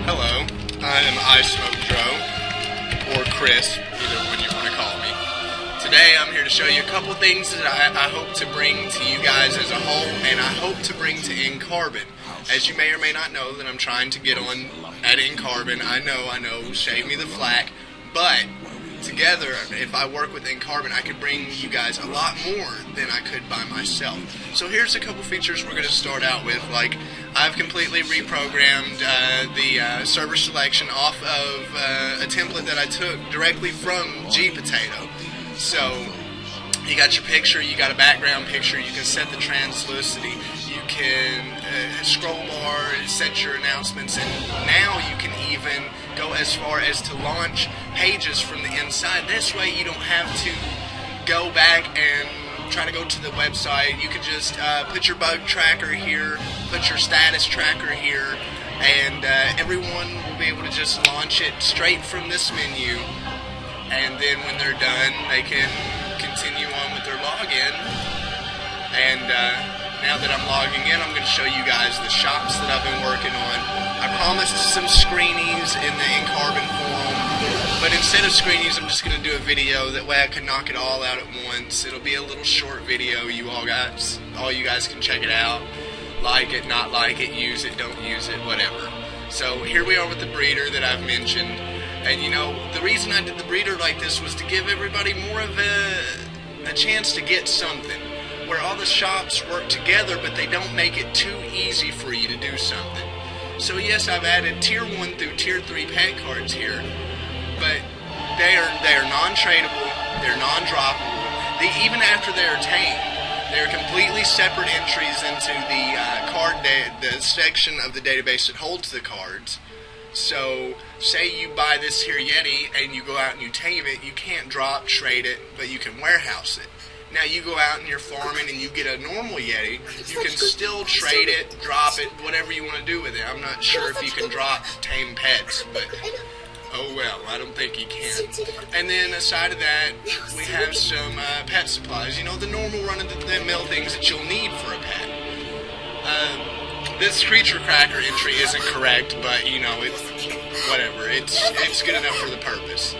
Hello, I'm I Smoke Joe, or Chris, either one you want to call me. Today I'm here to show you a couple things that I hope to bring to you guys as a whole, and I hope to bring to NCarbon. As you may or may not know, that I'm trying to get on at NCarbon. I know, shave me the flack, but together, if I work with NCarbon, I could bring you guys a lot more than I could by myself. So here's a couple features we're going to start out with. Like, I've completely reprogrammed the server selection off of a template that I took directly from gPotato. So you got your picture, you got a background picture, you can set the translucity, you can scroll bar, set your announcements, and now you can even go as far as to launch pages from the inside. This way you don't have to go back and try to go to the website. You can just put your bug tracker here, put your status tracker here, and everyone will be able to just launch it straight from this menu. And then when they're done, they can continue on with their login. And now that I'm logging in, I'm going to show you guys the shops that I've been working on. I promised some screenies in the NCarbon forum, but instead of screenies, I'm just going to do a video. That way I can knock it all out at once. It'll be a little short video. You all you guys can check it out. Like it, not like it, use it, don't use it, whatever. So here we are with the breeder that I've mentioned. And you know, the reason I did the breeder like this was to give everybody more of a chance to get something, where all the shops work together, but they don't make it too easy for you to do something. So yes, I've added Tier 1 through Tier 3 pet cards here, but they are non-tradable, they're non-droppable. Even after they're tamed, they're completely separate entries into the section of the database that holds the cards. So, say you buy this here Yeti and you go out and you tame it, you can't drop, trade it, but you can warehouse it. Now you go out and you're farming and you get a normal Yeti, you can still trade it, drop it, whatever you want to do with it. I'm not sure if you can drop tame pets, but oh well, I don't think you can. And then aside of that, we have some pet supplies. You know, the normal run-of-the-mill things that you'll need for a pet. This creature cracker entry isn't correct, but you know, it's whatever. It's good enough for the purpose.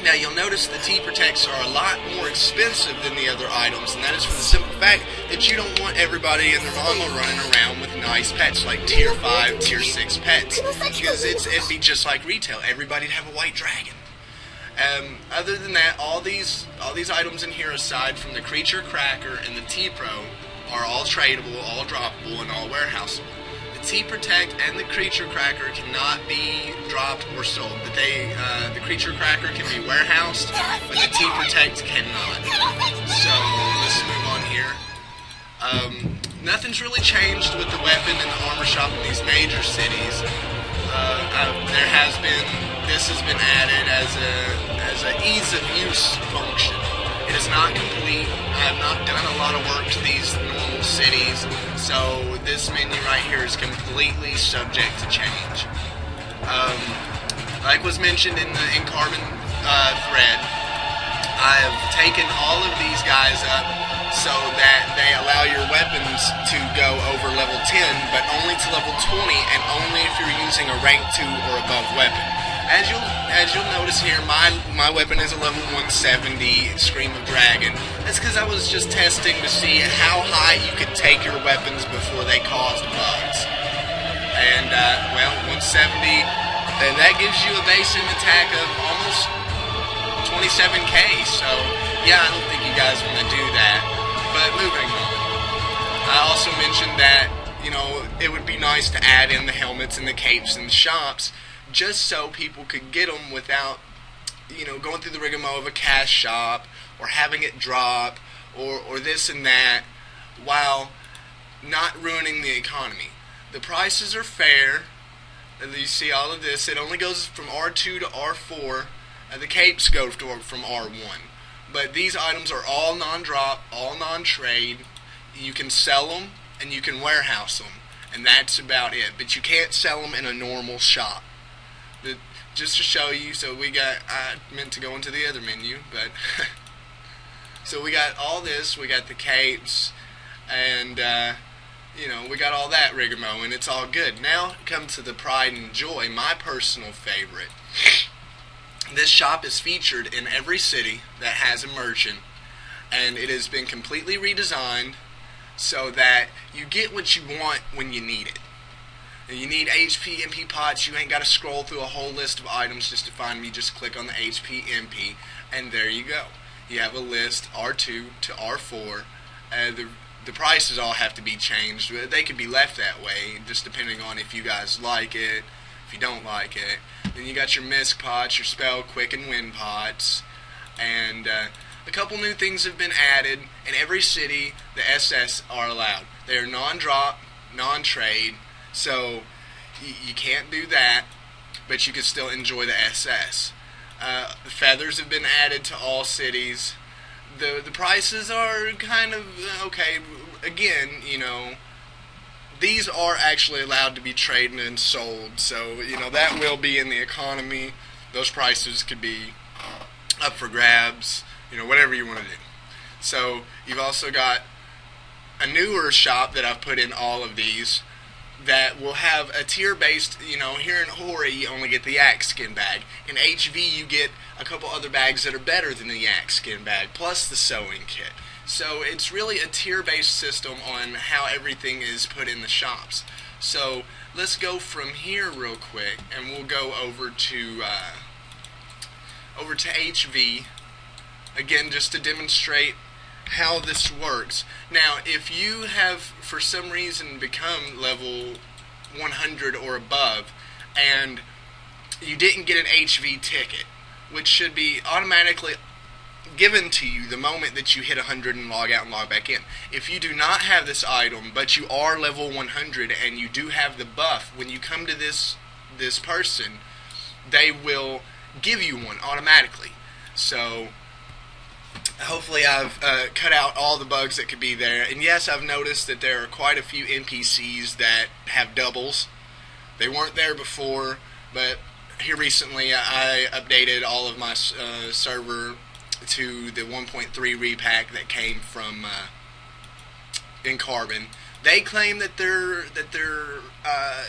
Now you'll notice the T-Protects are a lot more expensive than the other items, and that is for the simple fact that you don't want everybody and their mama running around with nice pets like Tier 5, Tier 6 pets, because it'd be just like retail. Everybody'd have a white dragon. Other than that, all these items in here, aside from the creature cracker and the T-Pro, are all tradable, all droppable, and all warehouseable. The T-Protect and the Creature Cracker cannot be dropped or sold. But the Creature Cracker can be warehoused, but the T-Protect cannot. So, let's move on here. Nothing's really changed with the weapon and the armor shop in these major cities. This has been added as a ease of use function. It is not complete. I have not done a lot of work to these normal cities, so this menu right here is completely subject to change. Like was mentioned in the NCarbon thread, I have taken all of these guys up so that they allow your weapons to go over level 10, but only to level 20, and only if you're using a rank 2 or above weapon. As you'll notice here, my weapon is a level 170 Scream of Dragon. That's because I was just testing to see how high you could take your weapons before they caused bugs. And, well, 170, and that gives you a base in attack of almost 27k, so, yeah, I don't think you guys want to do that. But moving on. I also mentioned that, you know, it would be nice to add in the helmets and the capes in the shops, just so people could get them without, you know, going through the rigmarole of a cash shop, or having it drop, or this and that, while not ruining the economy. The prices are fair. You see all of this. It only goes from R2 to R4. The capes go from R1. But these items are all non-drop, all non-trade. You can sell them, and you can warehouse them. And that's about it. But you can't sell them in a normal shop. Just to show you, so I meant to go into the other menu, but so we got all this, we got the capes, and you know, we got all that rigmarole, and it's all good. Now come to the pride and joy, my personal favorite. This shop is featured in every city that has a merchant, and it has been completely redesigned so that you get what you want when you need it. And you need HP MP pots, you ain't got to scroll through a whole list of items just to find me. Just click on the HP MP, and there you go. You have a list, R2 to R4. The prices all have to be changed. They could be left that way, just depending on if you guys like it, if you don't like it. Then you got your misc pots, your spell, quick, and win pots. And a couple new things have been added. In every city, the SS are allowed. They are non-drop, non-trade, so you can't do that, but you can still enjoy the SS. The feathers have been added to all cities. The prices are kind of okay. Again, you know, these are actually allowed to be traded and sold, so you know that will be in the economy. Those prices could be up for grabs, you know, whatever you want to do. So you've also got a newer shop that I've put in all of these that will have a tier-based, you know, here in Hori you only get the yak skin bag. In HV you get a couple other bags that are better than the yak skin bag, plus the sewing kit. So it's really a tier-based system on how everything is put in the shops. So let's go from here real quick, and we'll go over to HV, again just to demonstrate how this works. Now, if you have for some reason become level 100 or above and you didn't get an HV ticket, which should be automatically given to you the moment that you hit 100 and log out and log back in. If you do not have this item but you are level 100 and you do have the buff, when you come to this person, they will give you one automatically. So hopefully I've cut out all the bugs that could be there. And yes, I've noticed that there are quite a few NPCs that have doubles. They weren't there before, but here recently I updated all of my server to the 1.3 repack that came from NCarbon. They claim that their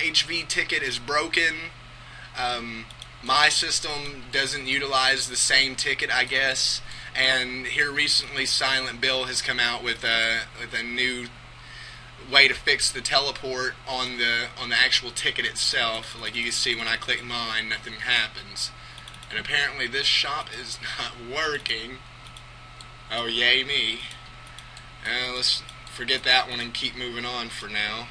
HV ticket is broken. My system doesn't utilize the same ticket, I guess. And here recently, Silent Bill has come out with a new way to fix the teleport on the actual ticket itself. Like you can see, when I click mine, nothing happens. And apparently, this shop is not working. Oh, yay me! Let's forget that one and keep moving on for now.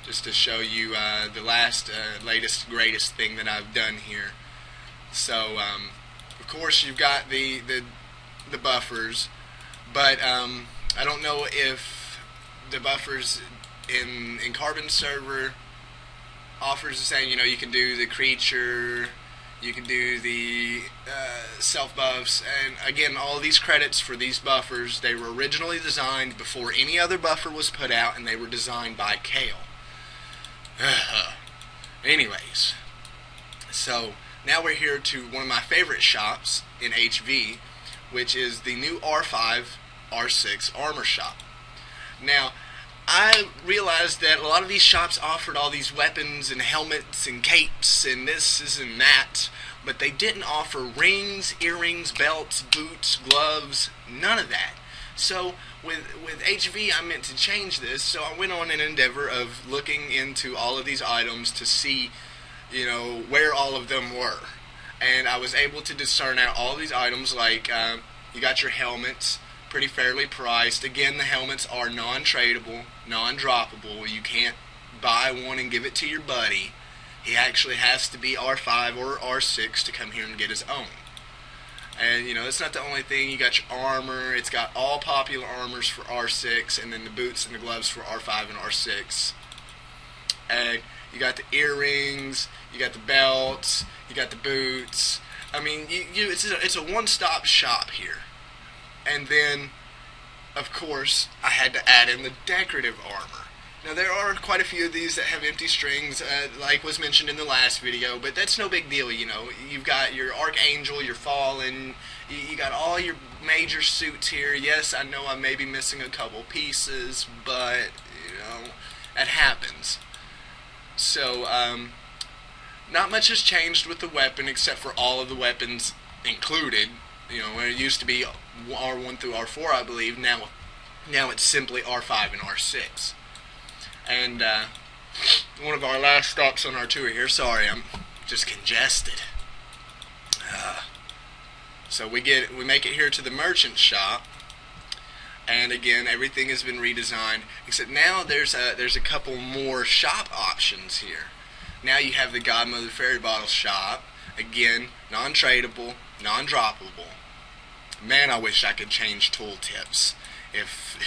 Just to show you the latest, greatest thing that I've done here. So. Of course, you've got the buffers, but I don't know if the buffers in NCarbon server offers the same. You know, you can do the creature, you can do the self buffs, and again, all these credits for these buffers, they were originally designed before any other buffer was put out, and they were designed by Kale. Anyways, so. Now we're here to one of my favorite shops in HV, which is the new R5, R6 armor shop. Now, I realized that a lot of these shops offered all these weapons and helmets and capes and this and that, but they didn't offer rings, earrings, belts, boots, gloves, none of that. So with HV I meant to change this, so I went on an endeavor of looking into all of these items to see, you know, where all of them were. And I was able to discern out all these items, like you got your helmets, pretty fairly priced. Again, the helmets are non-tradable, non-droppable. You can't buy one and give it to your buddy. He actually has to be R5 or R6 to come here and get his own. And, you know, it's not the only thing. You got your armor. It's got all popular armors for R6, and then the boots and the gloves for R5 and R6. And you got the earrings, you got the belts, you got the boots. I mean, it's a one-stop shop here. And then, of course, I had to add in the decorative armor. Now, there are quite a few of these that have empty strings, like was mentioned in the last video, but that's no big deal, you know. You've got your Archangel, your Fallen, you got all your major suits here. Yes, I know I may be missing a couple pieces, but That happens. So, not much has changed with the weapon except for all of the weapons included. You know, where it used to be R1 through R4, I believe. Now it's simply R5 and R6. And one of our last stops on our tour here. Sorry, I'm just congested. So we make it here to the merchant shop, and again, everything has been redesigned. Except now there's a couple more shop options here. Now you have the Godmother Fairy Bottle shop. Again, non-tradable, non-droppable. Man, I wish I could change tooltips. If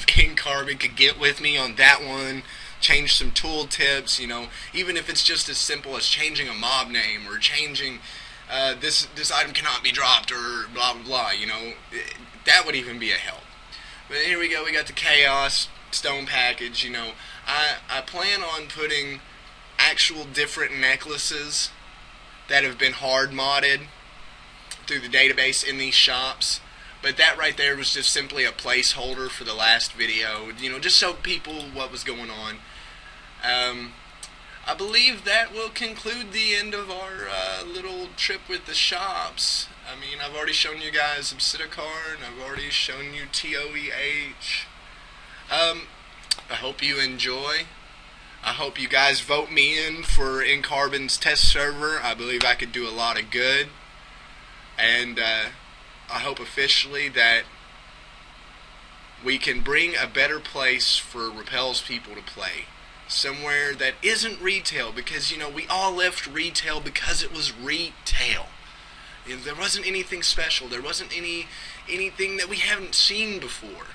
NCarbon could get with me on that one, change some tooltips, you know, even if it's just as simple as changing a mob name or changing this item cannot be dropped or blah blah blah, you know, that would even be a help. But here we go, we got the Chaos Stone package, you know. I plan on putting actual different necklaces that have been hard modded through the database in these shops. But that right there was just simply a placeholder for the last video, you know, just show people what was going on. I believe that will conclude the end of our little trip with the shops. I mean, I've already shown you guys Obsidicar, and I've already shown you TOEH. I hope you enjoy. I hope you guys vote me in for NCarbon's test server. I believe I could do a lot of good. And I hope officially that we can bring a better place for Rappelz people to play. Somewhere that isn't retail, because, you know, we all left retail because it was retail. You know, there wasn't anything special. There wasn't anything that we haven't seen before.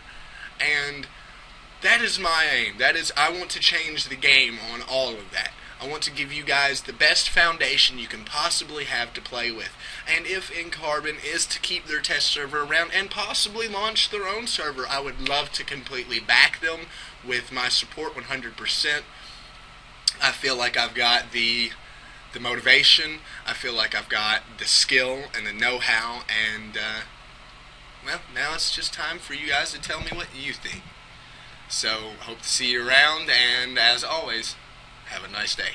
And that is my aim. That is, I want to change the game on all of that. I want to give you guys the best foundation you can possibly have to play with. And if NCarbon is to keep their test server around and possibly launch their own server, I would love to completely back them with my support 100%. I feel like I've got the motivation. I feel like I've got the skill and the know-how. And, well, now it's just time for you guys to tell me what you think. So, hope to see you around, and as always, have a nice day.